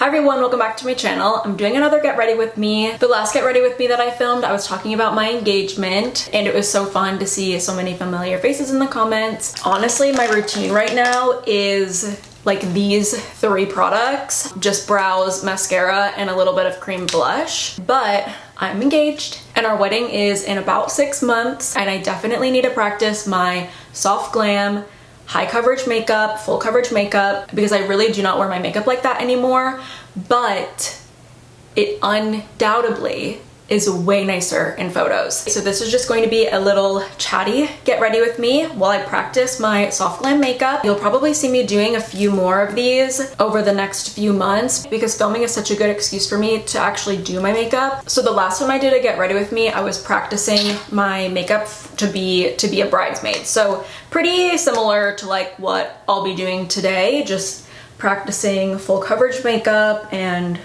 Hi everyone, welcome back to my channel. I'm doing another get ready with me. The last get ready with me that I filmed, I was talking about my engagement and it was so fun to see so many familiar faces in the comments. Honestly, my routine right now is like these three products, just brows, mascara, and a little bit of cream blush. But I'm engaged and our wedding is in about 6 months and I definitely need to practice my soft glam, high coverage makeup, full coverage makeup, because I really do not wear my makeup like that anymore, but it undoubtedly is way nicer in photos. So this is just going to be a little chatty get ready with me while I practice my soft glam makeup. You'll probably see me doing a few more of these over the next few months because filming is such a good excuse for me to actually do my makeup. So the last time I did a get ready with me, I was practicing my makeup to be a bridesmaid. So pretty similar to like what I'll be doing today, just practicing full coverage makeup and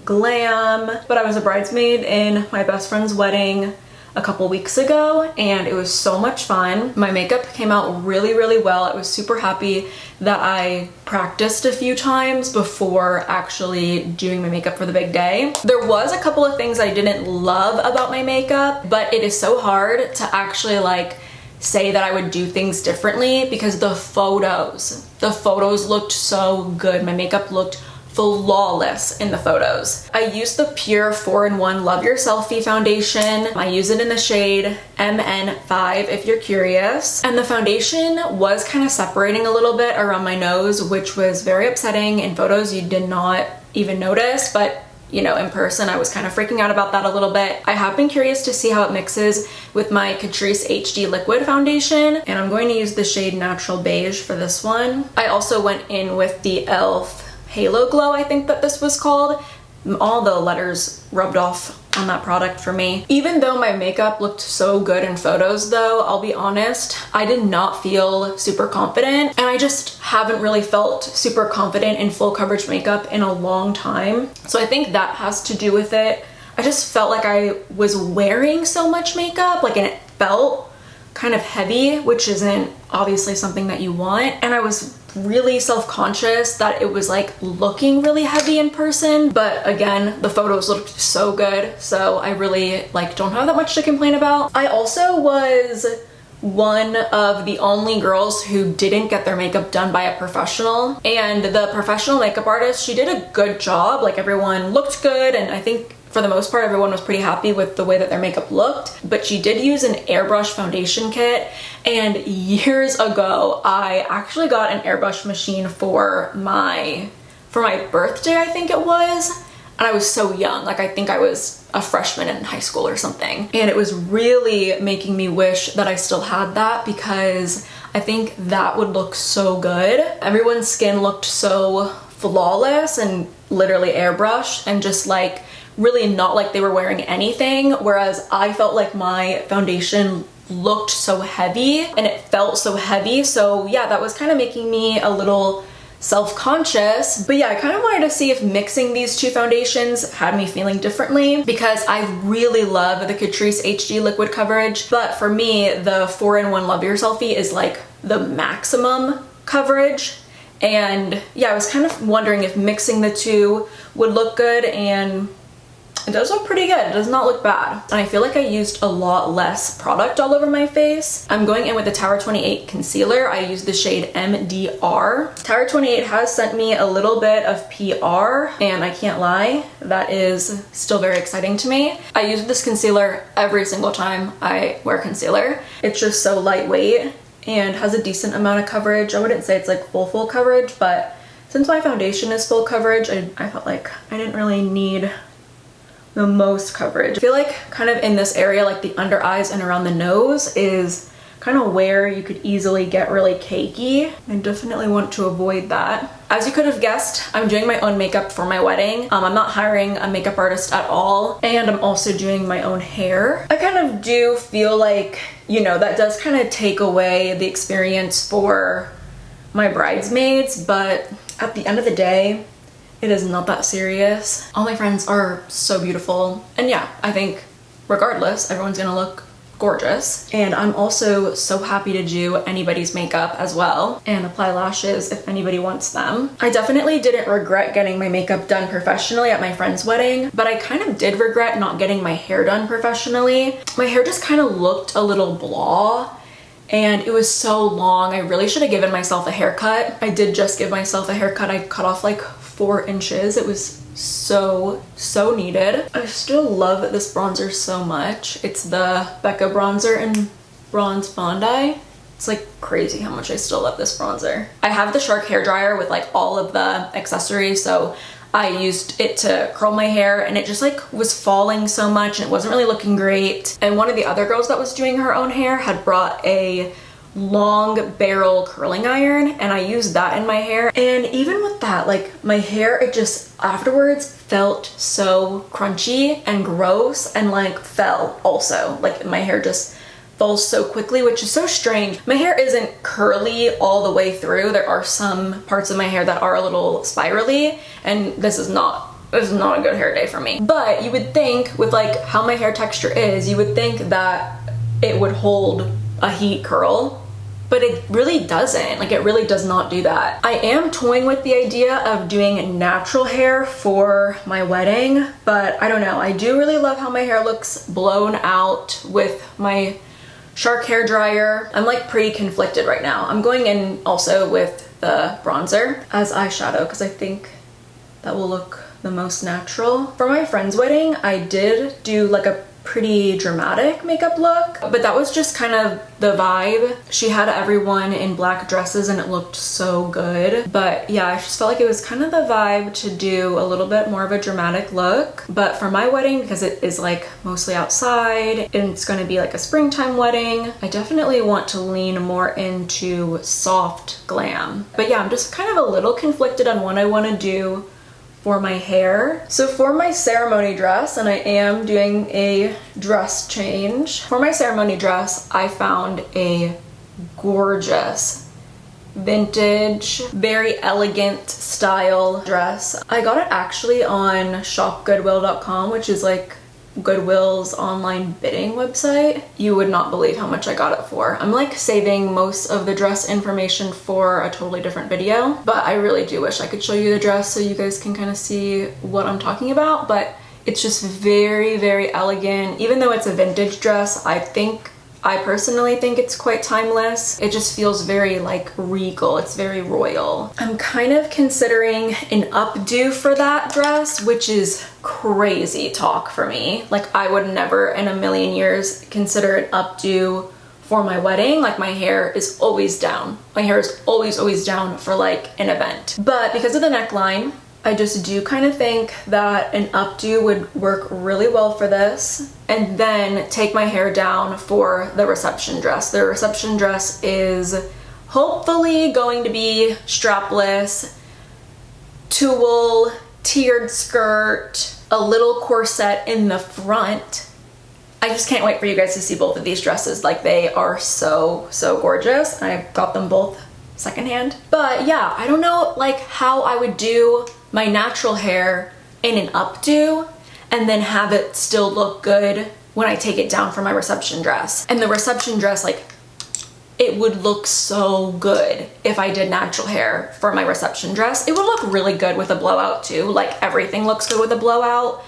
glam. But I was a bridesmaid in my best friend's wedding a couple weeks ago and it was so much fun. My makeup came out really well. I was super happy that I practiced a few times before actually doing my makeup for the big day. There was a couple of things I didn't love about my makeup, but it is so hard to actually like say that I would do things differently because the photos looked so good. My makeup looked flawless in the photos. I used the Pure 4-in-1 Love Your Selfie foundation. I use it in the shade MN5 if you're curious. And the foundation was kind of separating a little bit around my nose, which was very upsetting. In photos you did not even notice, but you know, in person I was kind of freaking out about that a little bit. I have been curious to see how it mixes with my Catrice HD liquid foundation, and I'm going to use the shade Natural Beige for this one. I also went in with the e.l.f. Halo Glow, I think that this was called. All the letters rubbed off on that product for me. Even though my makeup looked so good in photos though, I'll be honest, I did not feel super confident, and I just haven't really felt super confident in full coverage makeup in a long time. So I think that has to do with it. I just felt like I was wearing so much makeup, like, and it felt kind of heavy, which isn't obviously something that you want. And I was really self-conscious that it was like looking really heavy in person, but again, the photos looked so good, so I really like don't have that much to complain about. I also was one of the only girls who didn't get their makeup done by a professional, and the professional makeup artist, she did a good job. Like, everyone looked good, and I think for the most part everyone was pretty happy with the way that their makeup looked. But she did use an airbrush foundation kit, and years ago I actually got an airbrush machine for my birthday, I think it was, and I was so young. Like, I think I was a freshman in high school or something, and it was really making me wish that I still had that because I think that would look so good. Everyone's skin looked so flawless and literally airbrushed and just like really not like they were wearing anything, whereas I felt like my foundation looked so heavy and it felt so heavy. So yeah, that was kind of making me a little self-conscious. But yeah, I kind of wanted to see if mixing these two foundations had me feeling differently, because I really love the Catrice HD liquid coverage, but for me the 4-in-1 Love Your Selfie is like the maximum coverage. And yeah, I was kind of wondering if mixing the two would look good, and it does look pretty good. It does not look bad. And I feel like I used a lot less product all over my face. I'm going in with the Tower 28 concealer. I used the shade MDR. Tower 28 has sent me a little bit of PR, and I can't lie, that is still very exciting to me. I use this concealer every single time I wear concealer. It's just so lightweight and has a decent amount of coverage. I wouldn't say it's like full coverage, but since my foundation is full coverage, I felt like I didn't really need the most coverage. I feel like kind of in this area, like the under eyes and around the nose, is kind of where you could easily get really cakey. I definitely want to avoid that. As you could have guessed, I'm doing my own makeup for my wedding. I'm not hiring a makeup artist at all, and I'm also doing my own hair. I kind of do feel like, you know, that does kind of take away the experience for my bridesmaids, but at the end of the day, it is not that serious. All my friends are so beautiful, and yeah, I think regardless, everyone's gonna look gorgeous. And I'm also so happy to do anybody's makeup as well and apply lashes if anybody wants them. I definitely didn't regret getting my makeup done professionally at my friend's wedding, but I kind of did regret not getting my hair done professionally. My hair just kind of looked a little blah and it was so long. I really should have given myself a haircut. I did just give myself a haircut. I cut off like 4 inches. It was so needed. I still love this bronzer so much. It's the Becca bronzer in Bronze Bondi. It's like crazy how much I still love this bronzer. I have the Shark hair dryer with like all of the accessories, so I used it to curl my hair and it just like was falling so much and it wasn't really looking great. And one of the other girls that was doing her own hair had brought a long barrel curling iron and I used that in my hair, and even with that, like my hair, it just afterwards felt so crunchy and gross and like fell also. Like my hair just falls so quickly, which is so strange. My hair isn't curly all the way through. There are some parts of my hair that are a little spirally, and this is not a good hair day for me. But you would think with like how my hair texture is, you would think that it would hold a heat curl, but it really doesn't. Like it really does not do that. I am toying with the idea of doing natural hair for my wedding, but I don't know. I do really love how my hair looks blown out with my Shark hair dryer. I'm like pretty conflicted right now. I'm going in also with the bronzer as eyeshadow because I think that will look the most natural. For my friend's wedding, I did do like a pretty dramatic makeup look, but that was just kind of the vibe. She had everyone in black dresses and it looked so good. But yeah, I just felt like it was kind of the vibe to do a little bit more of a dramatic look. But for my wedding, because it is like mostly outside and it's going to be like a springtime wedding, I definitely want to lean more into soft glam. But yeah, I'm just kind of a little conflicted on what I want to do for my hair. So for my ceremony dress, and I am doing a dress change, for my ceremony dress I found a gorgeous vintage, very elegant style dress. I got it actually on shopgoodwill.com, which is like Goodwill's online bidding website. You would not believe how much I got it for. I'm like saving most of the dress information for a totally different video, but I really do wish I could show you the dress so you guys can kind of see what I'm talking about. But it's just very elegant. Even though it's a vintage dress, I personally think it's quite timeless. It just feels very like regal. It's very royal. I'm kind of considering an updo for that dress, which is crazy talk for me. Like I would never in a million years consider an updo for my wedding. Like my hair is always down. My hair is always down for like an event. But because of the neckline, I just do kind of think that an updo would work really well for this, and then take my hair down for the reception dress. The reception dress is hopefully going to be strapless, tulle, tiered skirt, a little corset in the front. I just can't wait for you guys to see both of these dresses. Like they are so gorgeous. I got them both secondhand. But yeah, I don't know like how I would do my natural hair in an updo and then have it still look good when I take it down for my reception dress. And the reception dress, like it would look so good if I did natural hair for my reception dress. It would look really good with a blowout too. Like everything looks good with a blowout,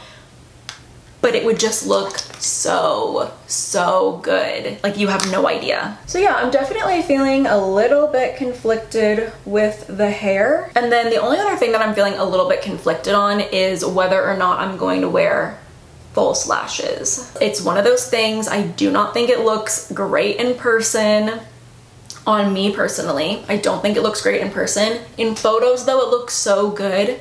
but it would just look so good. Like you have no idea. So yeah, I'm definitely feeling a little bit conflicted with the hair. And then the only other thing that I'm feeling a little bit conflicted on is whether or not I'm going to wear false lashes. It's one of those things, I do not think it looks great in person. On me personally, I don't think it looks great in person. In photos though, it looks so good.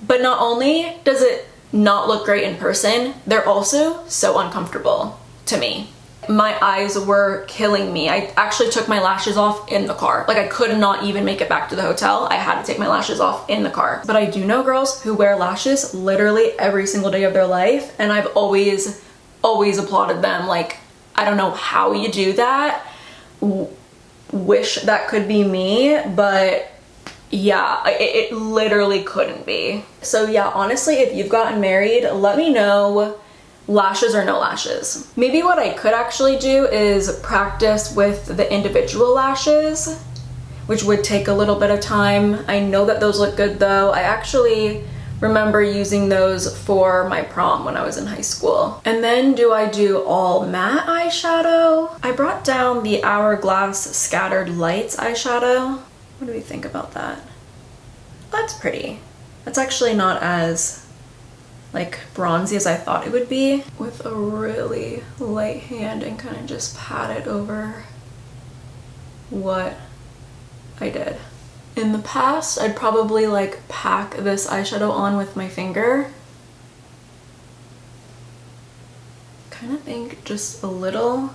But not only does it not look great in person, they're also so uncomfortable to me. My eyes were killing me. I actually took my lashes off in the car. Like I could not even make it back to the hotel. I had to take my lashes off in the car. But I do know girls who wear lashes literally every single day of their life, and I've always applauded them. Like I don't know how you do that. Wish that could be me, but yeah, it literally couldn't be. So yeah, honestly, if you've gotten married, let me know lashes or no lashes. Maybe what I could actually do is practice with the individual lashes, which would take a little bit of time. I know that those look good though. I actually remember using those for my prom when I was in high school. And then do I do all matte eyeshadow? I brought down the Hourglass Scattered Lights eyeshadow. What do we think about that? That's pretty. That's actually not as like bronzy as I thought it would be. With a really light hand and kind of just pat it over what I did. In the past, I'd probably like pack this eyeshadow on with my finger. Kind of think just a little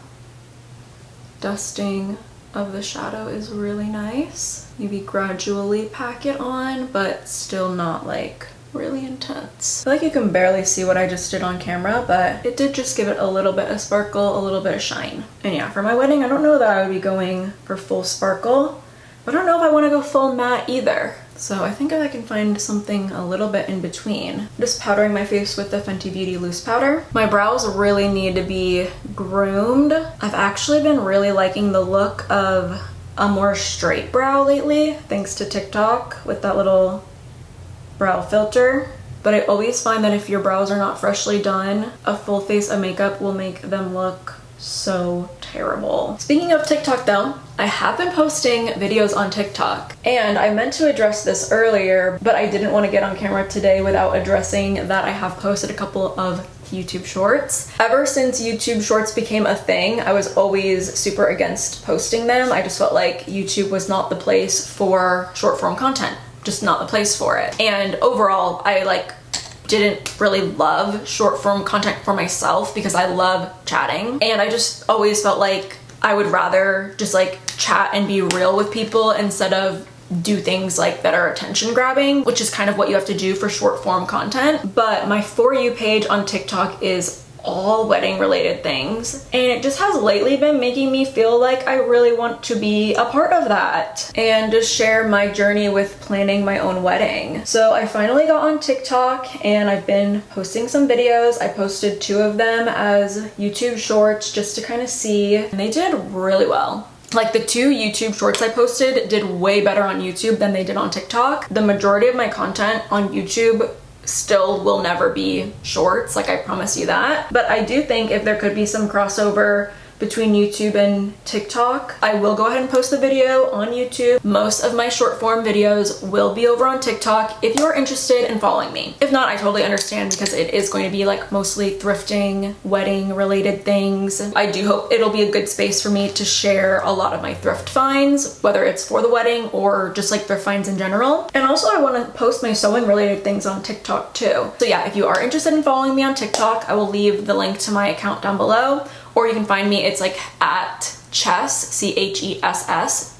dusting of the shadow is really nice. Maybe gradually pack it on, but still not like really intense. I feel like you can barely see what I just did on camera, but it did just give it a little bit of sparkle, a little bit of shine. And yeah, for my wedding, I don't know that I would be going for full sparkle. I don't know if I want to go full matte either. So I think if I can find something a little bit in between. I'm just powdering my face with the Fenty Beauty loose powder. My brows really need to be groomed. I've actually been really liking the look of a more straight brow lately, thanks to TikTok with that little brow filter. But I always find that if your brows are not freshly done, a full face of makeup will make them look so terrible. Speaking of TikTok though, I have been posting videos on TikTok, and I meant to address this earlier, but I didn't want to get on camera today without addressing that I have posted a couple of YouTube shorts. Ever since YouTube shorts became a thing, I was always super against posting them. I just felt like YouTube was not the place for short form content, just not the place for it. And overall, I didn't really love short form content for myself because I love chatting, and I just always felt like I would rather just like chat and be real with people instead of do things like that are attention grabbing, which is kind of what you have to do for short form content. But my For You page on TikTok is all wedding related things, and it just has lately been making me feel like I really want to be a part of that and just share my journey with planning my own wedding. So I finally got on TikTok and I've been posting some videos. I posted 2 of them as YouTube shorts just to kind of see, and they did really well. Like the 2 YouTube shorts I posted did way better on YouTube than they did on TikTok. The majority of my content on YouTube still will never be shorts, like I promise you that. But I do think if there could be some crossover between YouTube and TikTok, I will go ahead and post the video on YouTube. Most of my short form videos will be over on TikTok if you're interested in following me. If not, I totally understand because it is going to be like mostly thrifting, wedding related things. I do hope it'll be a good space for me to share a lot of my thrift finds, whether it's for the wedding or just like thrift finds in general. And also I want to post my sewing related things on TikTok too. So yeah, if you are interested in following me on TikTok, I will leave the link to my account down below. Or you can find me, it's like at Chess, C-H-E-S-S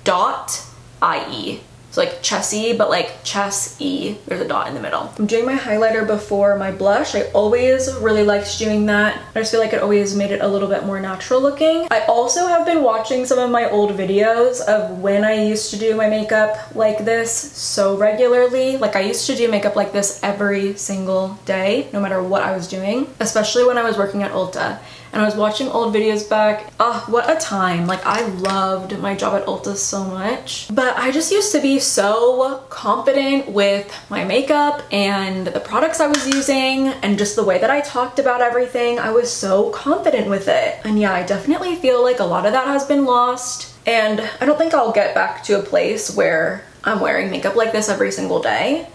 .ie. So like Chessie, but like Chess-E, there's a dot in the middle. I'm doing my highlighter before my blush. I always really liked doing that. I just feel like it always made it a little bit more natural looking. I also have been watching some of my old videos of when I used to do my makeup like this so regularly. Like I used to do makeup like this every single day, no matter what I was doing, especially when I was working at Ulta. And I was watching old videos back. Oh, what a time. Like I loved my job at Ulta so much. But I just used to be so confident with my makeup and the products I was using and just the way that I talked about everything. I was so confident with it. And yeah, I definitely feel like a lot of that has been lost. And I don't think I'll get back to a place where I'm wearing makeup like this every single day,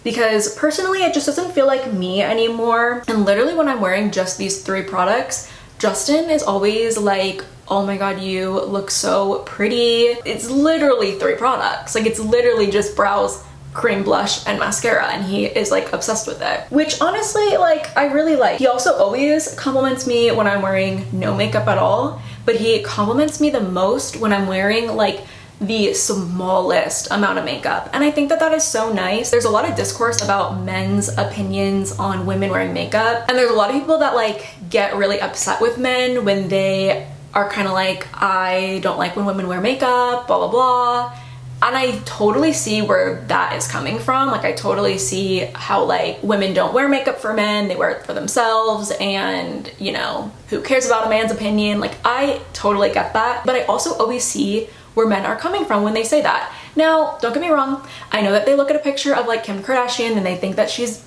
because personally it just doesn't feel like me anymore. And literally when I'm wearing just these 3 products, Justin is always like, oh my god, you look so pretty. It's literally 3 products. Like it's literally just brows, cream blush, and mascara, and he is like obsessed with it, which honestly like I really like. He also always compliments me when I'm wearing no makeup at all, but he compliments me the most when I'm wearing like the smallest amount of makeup. And I think that that is so nice. There's a lot of discourse about men's opinions on women wearing makeup, and there's a lot of people that like get really upset with men when they are kind of like, I don't like when women wear makeup, blah blah blah. And I totally see where that is coming from. Like, I totally see how, like, women don't wear makeup for men, they wear it for themselves, and, you know, who cares about a man's opinion? Like, I totally get that, but I also always see where men are coming from when they say that. Now, don't get me wrong, I know that they look at a picture of, like, Kim Kardashian and they think that she's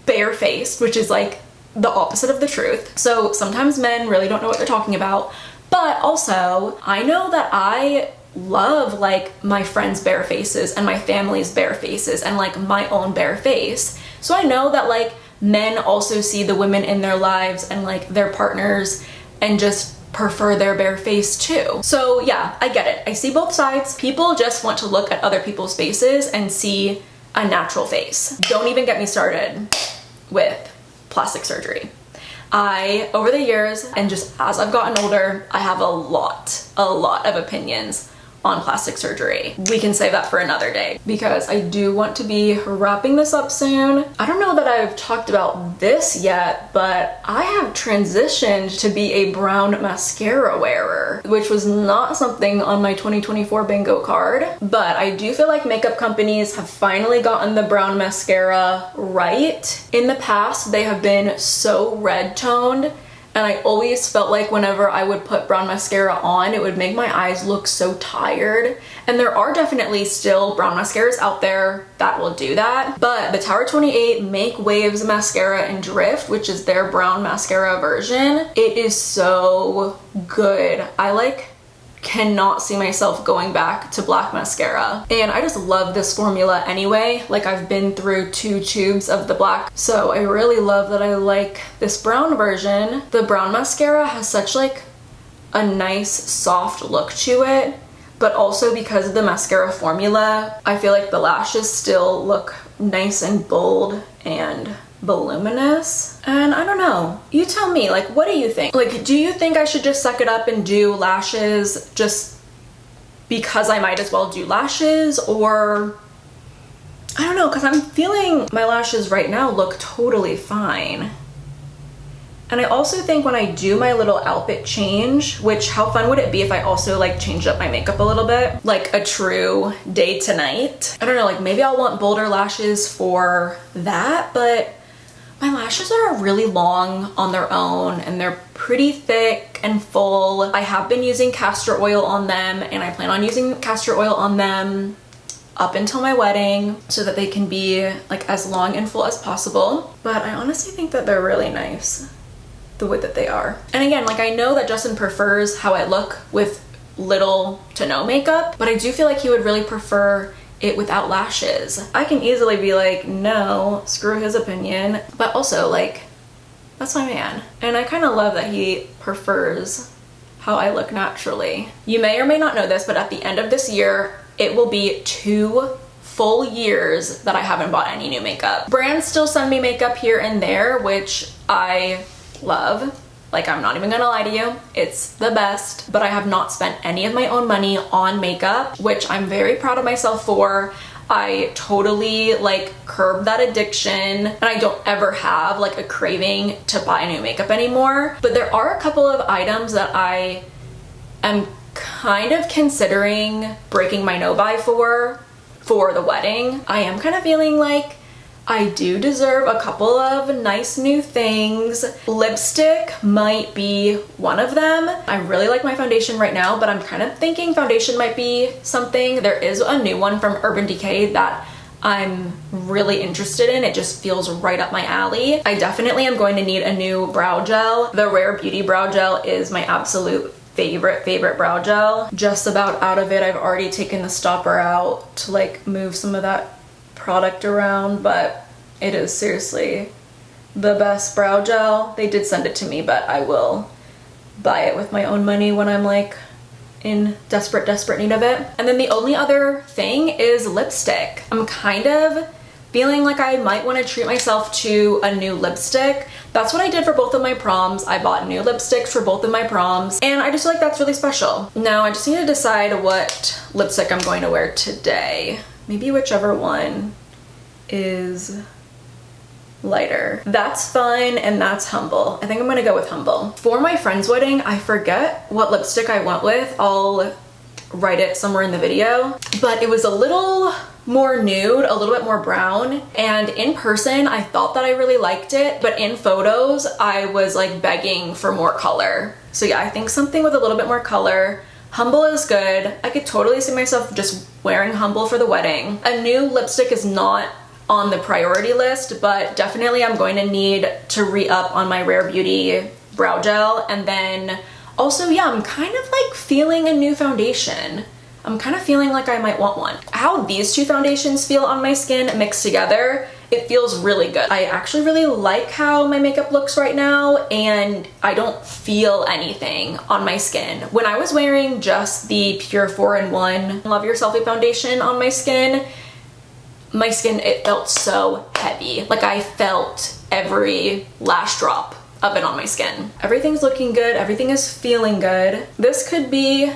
barefaced, which is, like, the opposite of the truth. So sometimes men really don't know what they're talking about, but also, I know that I love, like, my friends' bare faces and my family's bare faces and, like, my own bare face. So I know that, like, men also see the women in their lives and, like, their partners and just prefer their bare face too. So yeah, I get it. I see both sides. People just want to look at other people's faces and see a natural face. Don't even get me started with plastic surgery. Over the years, and just as I've gotten older, I have a lot of opinions on plastic surgery. We can save that for another day because I do want to be wrapping this up soon. I don't know that I've talked about this yet, but I have transitioned to be a brown mascara wearer, which was not something on my 2024 bingo card, but I do feel like makeup companies have finally gotten the brown mascara right. In the past, they have been so red toned, and I always felt like whenever I would put brown mascara on, it would make my eyes look so tired. And there are definitely still brown mascaras out there that will do that. But the Tower 28 Make Waves Mascara in Drift, which is their brown mascara version, it is so good. I like cannot see myself going back to black mascara, and I just love this formula anyway. Like, I've been through 2 tubes of the black, so I really love that I like this brown version. The brown mascara has such like a nice soft look to it, but also because of the mascara formula, I feel like the lashes still look nice and bold and voluminous. And I don't know, you tell me, like, what do you think? Like, do you think I should just suck it up and do lashes just because I might as well do lashes? Or I don't know, because I'm feeling my lashes right now look totally fine. And I also think when I do my little outfit change, which how fun would it be if I also like changed up my makeup a little bit, like a true day to night? I don't know, like maybe I'll want bolder lashes for that, but my lashes are really long on their own and they're pretty thick and full. I have been using castor oil on them, and I plan on using castor oil on them up until my wedding so that they can be like as long and full as possible. But I honestly think that they're really nice the way that they are. And again, like, I know that Justin prefers how I look with little to no makeup, but I do feel like he would really prefer it without lashes. I can easily be like, no, screw his opinion, but also like, that's my man. And I kind of love that he prefers how I look naturally. You may or may not know this, but at the end of this year, it will be 2 full years that I haven't bought any new makeup. Brands still send me makeup here and there, which I love. Like, I'm not even gonna lie to you, it's the best, but I have not spent any of my own money on makeup, which I'm very proud of myself for. I totally like curbed that addiction, and I don't ever have like a craving to buy new makeup anymore. But there are a couple of items that I am kind of considering breaking my no-buy for the wedding. I am kind of feeling like I do deserve a couple of nice new things. Lipstick might be one of them. I really like my foundation right now, but I'm kind of thinking foundation might be something. There is a new one from Urban Decay that I'm really interested in. It just feels right up my alley. I definitely am going to need a new brow gel. The Rare Beauty brow gel is my absolute favorite brow gel. Just about out of it. I've already taken the stopper out to like move some of that product around, but it is seriously the best brow gel. They did send it to me, but I will buy it with my own money when I'm like in desperate need of it. And then the only other thing is lipstick. I'm kind of feeling like I might want to treat myself to a new lipstick. That's what I did for both of my proms. I bought new lipsticks for both of my proms, and I just feel like that's really special. Now I just need to decide what lipstick I'm going to wear today. Maybe whichever one is lighter. That's Fun and that's Humble. I think I'm gonna go with Humble. For my friend's wedding, I forget what lipstick I went with. I'll write it somewhere in the video, but it was a little more nude, a little bit more brown, and in person I thought that I really liked it, but in photos I was like begging for more color. So yeah, I think something with a little bit more color. Humble is good. I could totally see myself just wearing Humble for the wedding. A new lipstick is not on the priority list, but definitely I'm going to need to re-up on my Rare Beauty brow gel. And then also, yeah, I'm kind of like feeling a new foundation. I'm kind of feeling like I might want one. How these two foundations feel on my skin mixed together, it feels really good. I actually really like how my makeup looks right now, and I don't feel anything on my skin. When I was wearing just the Pure 4-in-1 Love Your Selfie foundation on my skin, it felt so heavy. Like I felt every last drop of it on my skin. Everything's looking good. Everything is feeling good. This could be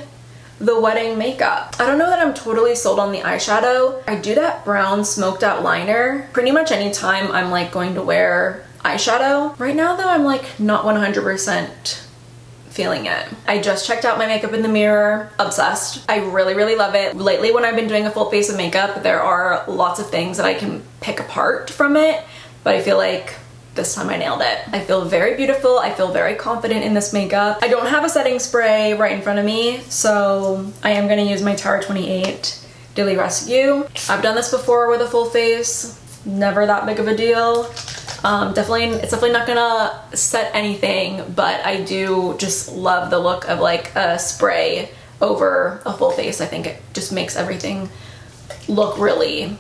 the wedding makeup. I don't know that I'm totally sold on the eyeshadow. I do that brown smoked out liner pretty much anytime I'm like going to wear eyeshadow. Right now though, I'm like not 100% feeling it. I just checked out my makeup in the mirror. Obsessed. I really, really love it. Lately when I've been doing a full face of makeup, there are lots of things that I can pick apart from it, but I feel like this time I nailed it. I feel very beautiful. I feel very confident in this makeup. I don't have a setting spray right in front of me, so I am gonna use my Tower 28 Daily Rescue. I've done this before with a full face. Never that big of a deal. It's definitely not gonna set anything, but I do just love the look of like a spray over a full face. I think it just makes everything look really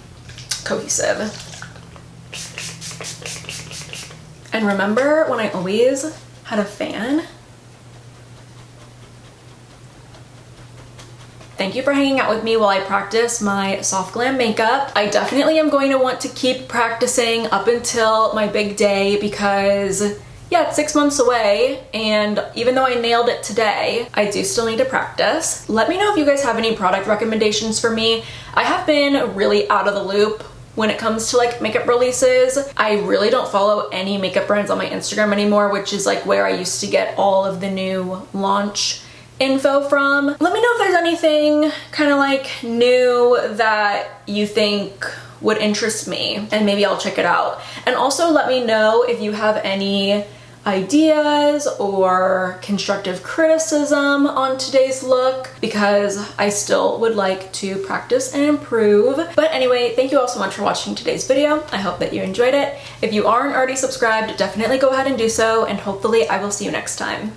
cohesive. And remember when I always had a fan? Thank you for hanging out with me while I practice my soft glam makeup. I definitely am going to want to keep practicing up until my big day because yeah, it's 6 months away, and even though I nailed it today, I do still need to practice. Let me know if you guys have any product recommendations for me. I have been really out of the loop when it comes to like makeup releases. I really don't follow any makeup brands on my Instagram anymore, which is like where I used to get all of the new launch info from. Let me know if there's anything kind of like new that you think would interest me, and maybe I'll check it out. And also let me know if you have any ideas or constructive criticism on today's look, because I still would like to practice and improve. But anyway, thank you all so much for watching today's video. I hope that you enjoyed it. If you aren't already subscribed, definitely go ahead and do so, and hopefully I will see you next time.